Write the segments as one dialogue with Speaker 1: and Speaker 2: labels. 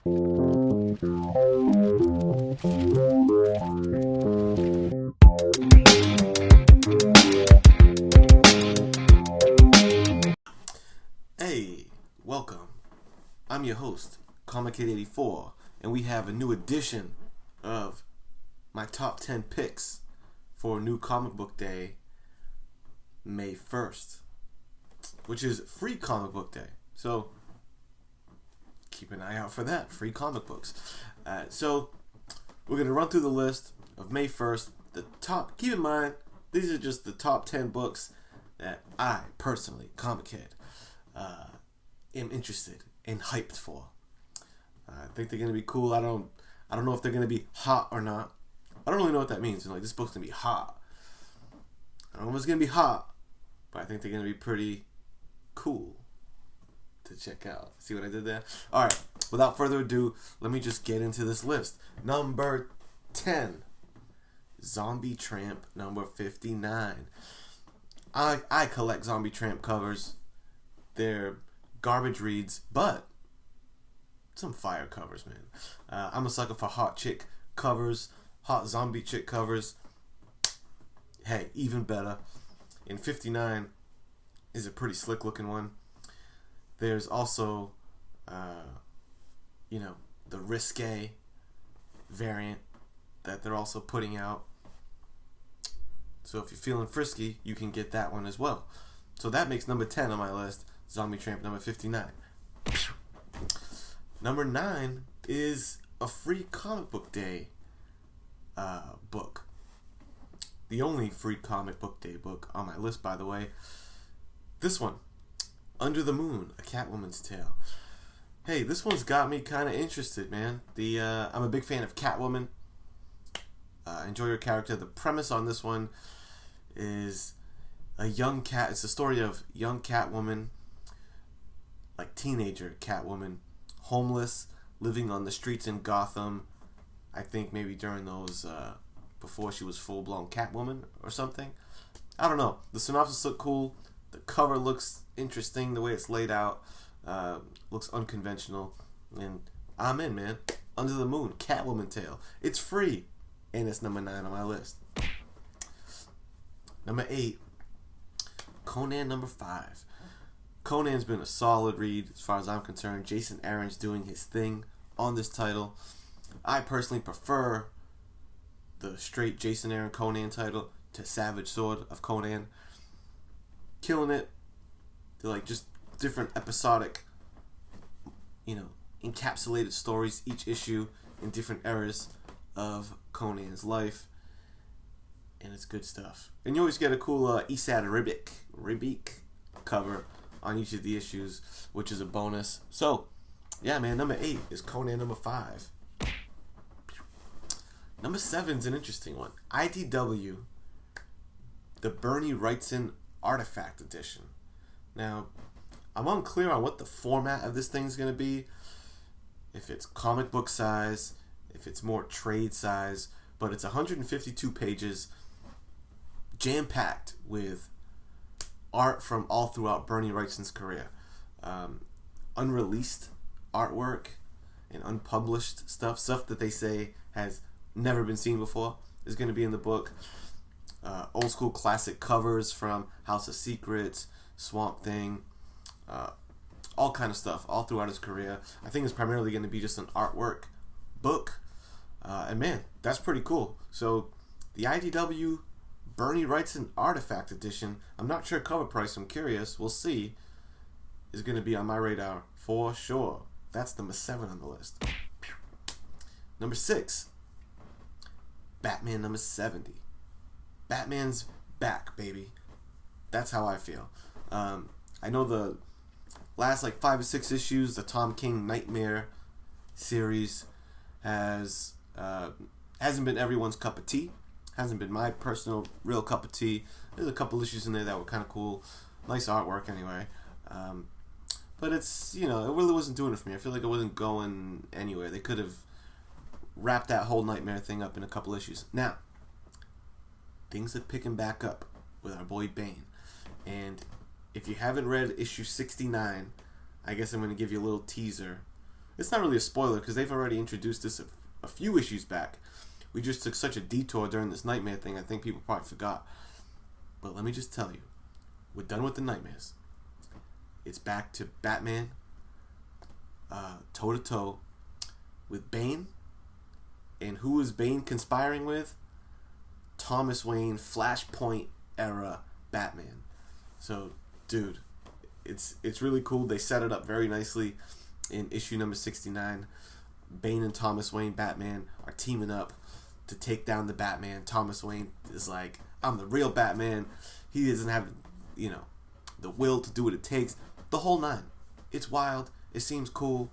Speaker 1: Hey, welcome. I'm your host, Comic Kid 84, and we have a new edition of my top 10 picks for New Comic Book Day, May 1st, which is Free Comic Book Day. So keep an eye out for that, free comic books. So we're going to run through the list of May 1st. Keep in mind, these are just the top 10 books that I personally, Comic Kid, am interested and hyped for. I think they're gonna be cool. I don't know if they're gonna be hot or not. I don't really know what that means. Like, this book's gonna be hot. I don't know if it's gonna be hot, but I think they're gonna be pretty cool to check out. See what I did there? All right. Without further ado, let me just get into this list. Number 10, Zombie Tramp number 59. I collect Zombie Tramp covers. They're garbage reads, but some fire covers, man. I'm a sucker for hot chick covers, hot zombie chick covers. Hey, even better. And 59 is a pretty slick looking one. There's also, the risque variant that they're also putting out. So if you're feeling frisky, you can get that one as well. So that makes number 10 on my list, Zombie Tramp number 59. Number 9 is a Free Comic Book Day book. The only Free Comic Book Day book on my list, by the way. This one, Under the Moon, A Catwoman's Tale. Hey, this one's got me kind of interested, man. I'm a big fan of Catwoman. Enjoy her character. The premise on this one is a young cat. It's a story of young Catwoman, like teenager Catwoman, homeless, living on the streets in Gotham. I think maybe during those before she was full-blown Catwoman or something. I don't know. The synopsis look cool. The cover looks interesting. The way it's laid out looks unconventional, and I'm in, man. Under the Moon, Catwoman Tale. It's free, and it's number 9 on my list. Number 8, Conan number 5. Conan's been a solid read as far as I'm concerned. Jason Aaron's doing his thing on this title. I personally prefer the straight Jason Aaron Conan title to Savage Sword of Conan. Killing it. They're like just different episodic, encapsulated stories, each issue in different eras of Conan's life. And it's good stuff. And you always get a cool Esad Ribic cover on each of the issues, which is a bonus. So, yeah, man, number 8 is Conan number 5. Number 7 is an interesting one. IDW, the Bernie Wrightson Artifact Edition. Now, I'm unclear on what the format of this thing's going to be. If it's comic book size, if it's more trade size, but it's 152 pages, jam-packed with art from all throughout Bernie Wrightson's career. Unreleased artwork and unpublished stuff that they say has never been seen before is going to be in the book. Old school classic covers from House of Secrets, Swamp Thing, all kind of stuff all throughout his career. I think it's primarily going to be just an artwork book. And man, that's pretty cool. So the IDW Bernie Wrightson Artifact Edition, I'm not sure cover price, I'm curious, we'll see, is going to be on my radar for sure. That's number 7 on the list. Number 6, Batman number 70. Batman's back, baby. That's how I feel. I know the last 5 or 6 issues, the Tom King Nightmare series hasn't been everyone's cup of tea. Hasn't been my personal real cup of tea. There's a couple issues in there that were kind of cool. Nice artwork anyway. But it's, it really wasn't doing it for me. I feel like it wasn't going anywhere. They could have wrapped that whole Nightmare thing up in a couple issues. Now, things are picking back up with our boy Bane. And if you haven't read issue 69, I guess I'm going to give you a little teaser it's not really a spoiler because they've already introduced this a few issues back. We just took such a detour during this nightmare thing, I think people probably forgot. But let me just tell you, we're done with the nightmares. It's back to Batman, toe-to-toe with Bane. And who is Bane conspiring with? Thomas Wayne, Flashpoint era Batman. So, dude, it's really cool. They set it up very nicely in issue number 69. Bane and Thomas Wayne Batman are teaming up to take down the Batman. Thomas Wayne is like, I'm the real Batman. He doesn't have, the will to do what it takes. The whole nine. It's wild. It seems cool.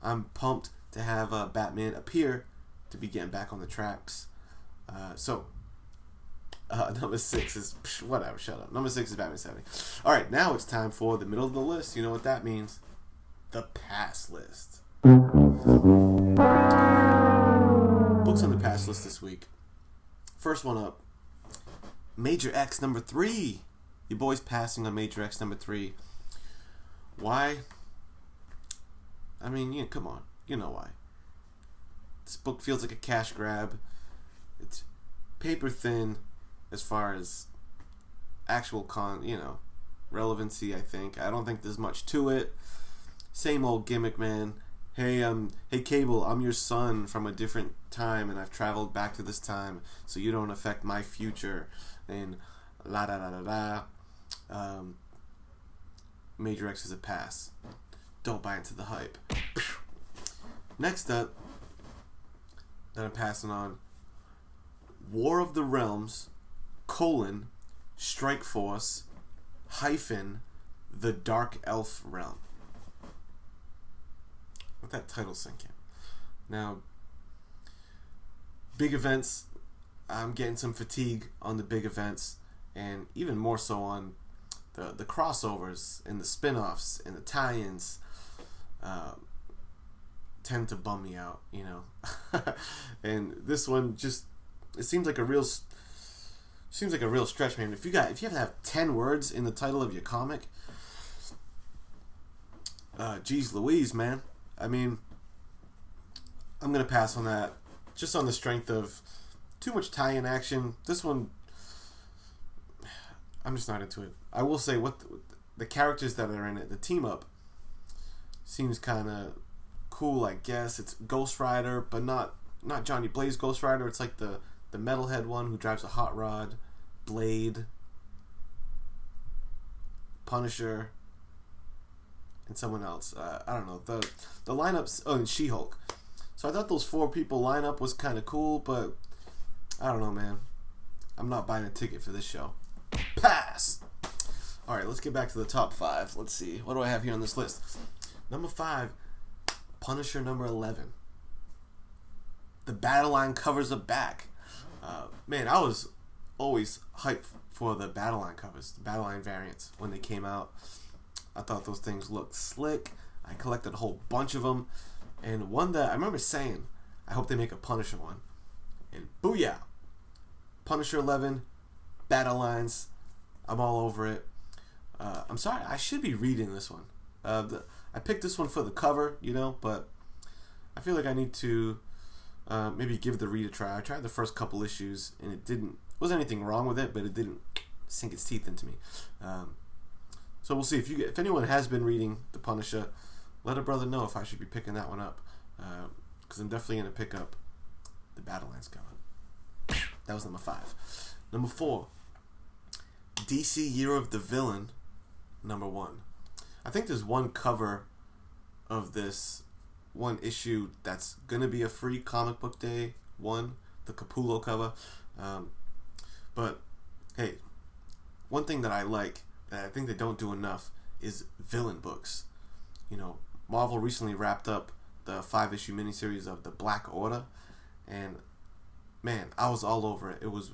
Speaker 1: I'm pumped to have Batman appear to be getting back on the tracks. Number 6 is... whatever, shut up. Number 6 is Batman 70. Alright, now it's time for the middle of the list. You know what that means. The pass list. Books on the pass list this week. First one up. Major X number 3. Your boy's passing on Major X number 3. Why? I mean, come on. You know why. This book feels like a cash grab. It's paper thin as far as actual relevancy, I think. I don't think there's much to it. Same old gimmick, man. Hey, Cable, I'm your son from a different time, and I've traveled back to this time, so you don't affect my future. And la da da da da. Major X is a pass. Don't buy into the hype. Next up, that I'm passing on, War of the Realms, Strike Force, The Dark Elf Realm. Let that title sink in. Now, big events, I'm getting some fatigue on the big events, and even more so on the crossovers and the spin-offs and the tie-ins. Tend to bum me out, and this one just, it seems like a real stretch, man. If you have to have 10 words in the title of your comic, geez Louise, man. I mean, I'm gonna pass on that just on the strength of too much tie-in action. This one, I'm just not into it. I will say what the characters that are in it, the team up seems kind of cool, I guess. It's Ghost Rider, but not Johnny Blaze Ghost Rider. It's like the metalhead one who drives a hot rod, Blade, Punisher, and someone else. I don't know. The lineups. Oh, and She-Hulk. So I thought those 4 people lineup was kind of cool, but I don't know, man. I'm not buying a ticket for this show. Pass. All right, let's get back to the top 5. Let's see. What do I have here on this list? Number 5, Punisher number 11. The Battle Line covers are back. Man, I was always hyped for the Battle Line covers, the Battle Line variants when they came out. I thought those things looked slick. I collected a whole bunch of them. And one that I remember saying, I hope they make a Punisher one. And booyah! Punisher 11, Battle Lines. I'm all over it. I'm sorry, I should be reading this one. I picked this one for the cover, but I feel like I need to maybe give the read a try. I tried the first couple issues, and wasn't anything wrong with it, but it didn't sink its teeth into me. So we'll see. If anyone has been reading The Punisher, let a brother know if I should be picking that one up, because I'm definitely going to pick up the Battle Lines cover. That was number 5. Number 4, DC Year of the Villain, number 1. I think there's one cover of this one issue that's going to be a free comic book day one, the Capullo cover. But, hey, one thing that I like, that I think they don't do enough, is villain books. Marvel recently wrapped up the 5-issue miniseries of the Black Order, and, man, I was all over it. It was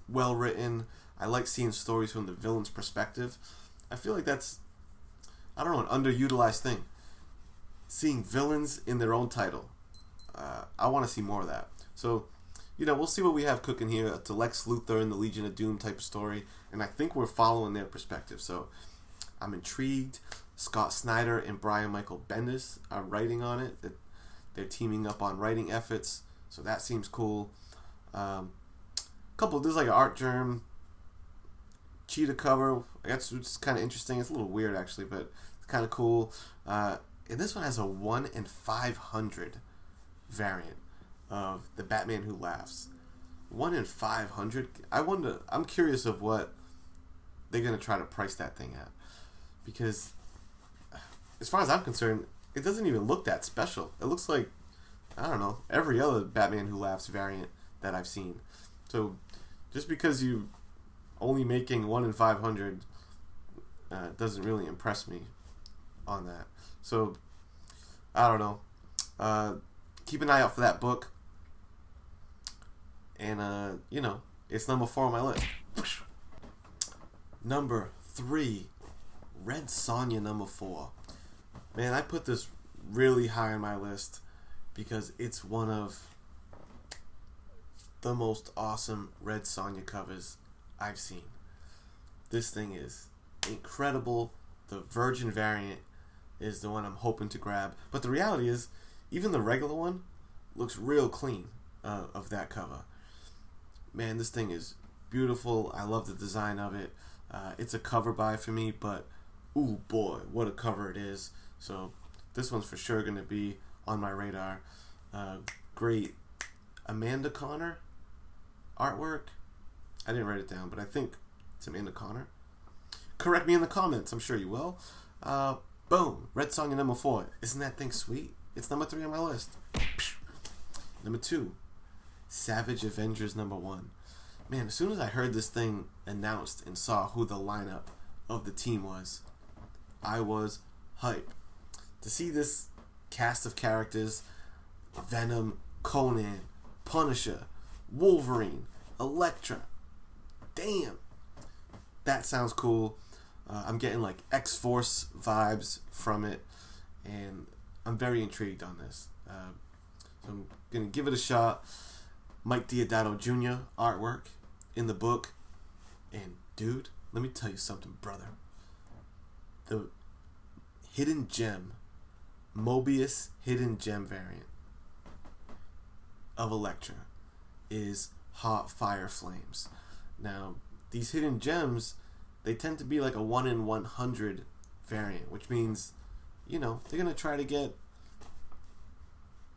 Speaker 1: well written. I like seeing stories from the villain's perspective. I feel like that's, I don't know, an underutilized thing. Seeing villains in their own title. I want to see more of that. So, we'll see what we have cooking here. It's a Lex Luthor and the Legion of Doom type of story, and I think we're following their perspective. So, I'm intrigued Scott Snyder and Brian Michael Bendis are writing on it. They're teaming up on writing efforts, so that seems cool. There's like an Art Germ cheetah cover. That's just kind of interesting. It's a little weird actually, but it's kind of cool. And this one has a 1 in 500 variant of the Batman Who Laughs. 1 in 500. I'm curious of what they're gonna try to price that thing at, because as far as I'm concerned, it doesn't even look that special. It looks like, I don't know, every other Batman Who Laughs variant that I've seen. So just because you only making 1 in 500 doesn't really impress me on that. So I don't know. Keep an eye out for that book. And it's number 4 on my list. Number 3, Red Sonja number 4. Man, I put this really high on my list because it's one of the most awesome Red Sonja covers I've seen. This thing is incredible. The Virgin variant is the one I'm hoping to grab. But the reality is, even the regular one looks real clean of that cover. Man, this thing is beautiful. I love the design of it. It's a cover buy for me, but ooh boy, what a cover it is. So this one's for sure going to be on my radar. Great Amanda Connor artwork. I didn't write it down, but I think it's Amanda Connor. Correct me in the comments. I'm sure you will. Boom. Red Sonja number 4. Isn't that thing sweet? It's number 3 on my list. Number 2, Savage Avengers number 1. Man, as soon as I heard this thing announced and saw who the lineup of the team was, I was hype. To see this cast of characters, Venom, Conan, Punisher, Wolverine, Elektra. Damn. That sounds cool. I'm getting like X-Force vibes from it, and I'm very intrigued on this. So I'm going to give it a shot. Mike Deodato Jr. artwork in the book. And dude, let me tell you something, brother. The Hidden Gem, Mobius Hidden Gem variant of Elektra is hot fire flames. Now, these hidden gems, they tend to be like a 1 in 100 variant, which means, they're going to try to get,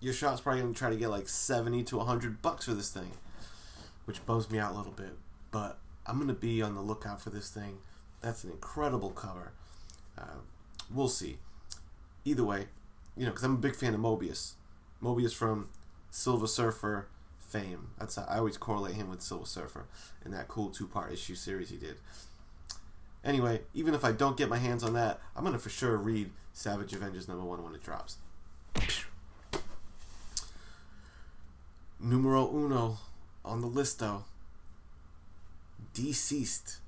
Speaker 1: your shop's probably going to try to get like $70 to $100 for this thing, which bums me out a little bit. But I'm going to be on the lookout for this thing. That's an incredible cover. We'll see. Either way, because I'm a big fan of Mobius. Mobius from Silver Surfer fame. That's how I always correlate him with Silver Surfer in that cool 2-part issue series he did. Anyway, even if I don't get my hands on that, I'm going to for sure read Savage Avengers number 1 when it drops. Numero uno on the list, though. Deceased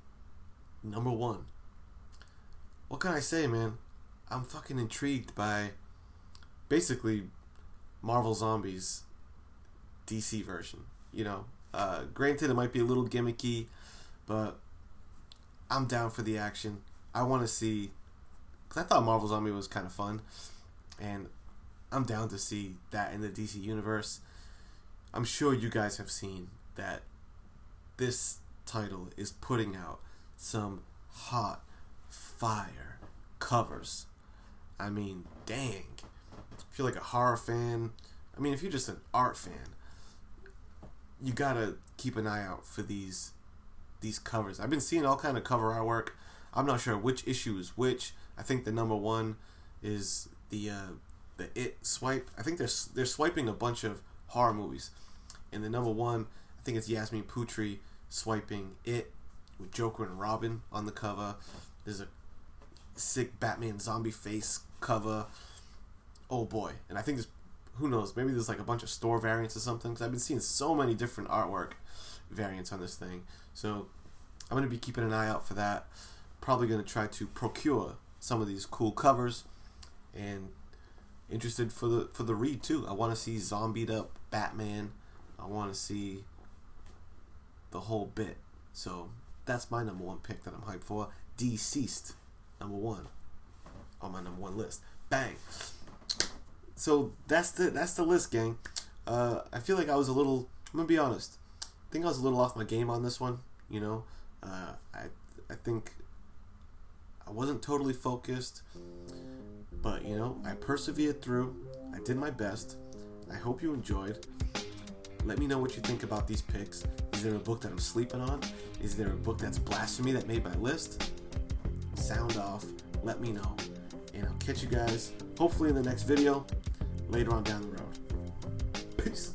Speaker 1: number 1. What can I say, man? I'm fucking intrigued by basically Marvel Zombies DC version. Granted, it might be a little gimmicky, but I'm down for the action. I want to see, because I thought Marvel Zombie was kind of fun, and I'm down to see that in the DC universe. I'm sure you guys have seen that this title is putting out some hot fire covers. I mean, dang. If you're like a horror fan, if you're just an art fan, you gotta keep an eye out for these covers. I've been seeing all kind of cover artwork. I'm not sure which issue is which. I think the number 1 is the It swipe. I think they're swiping a bunch of horror movies. And the number 1, I think it's Yasmin Putri swiping It with Joker and Robin on the cover. There's a sick Batman zombie face cover. Oh boy. And I think there's, who knows, maybe there's like a bunch of store variants or something, because I've been seeing so many different artwork variants on this thing. So I'm going to be keeping an eye out for that. Probably going to try to procure some of these cool covers, and interested for the read too. I want to see zombied up Batman. I want to see the whole bit. So that's my number 1 pick that I'm hyped for. Deceased number 1. on my number one list. Bang. So that's the list, gang. I feel like I was a little. I'm gonna be honest. I think I was a little off my game on this one. You know, I think I wasn't totally focused, but you know, I persevered through. I did my best. I hope you enjoyed. Let me know what you think about these picks. Is there a book that I'm sleeping on? Is there a book that's blasphemy that made my list? Sound off. Let me know. And I'll catch you guys hopefully in the next video later on down the road. Peace.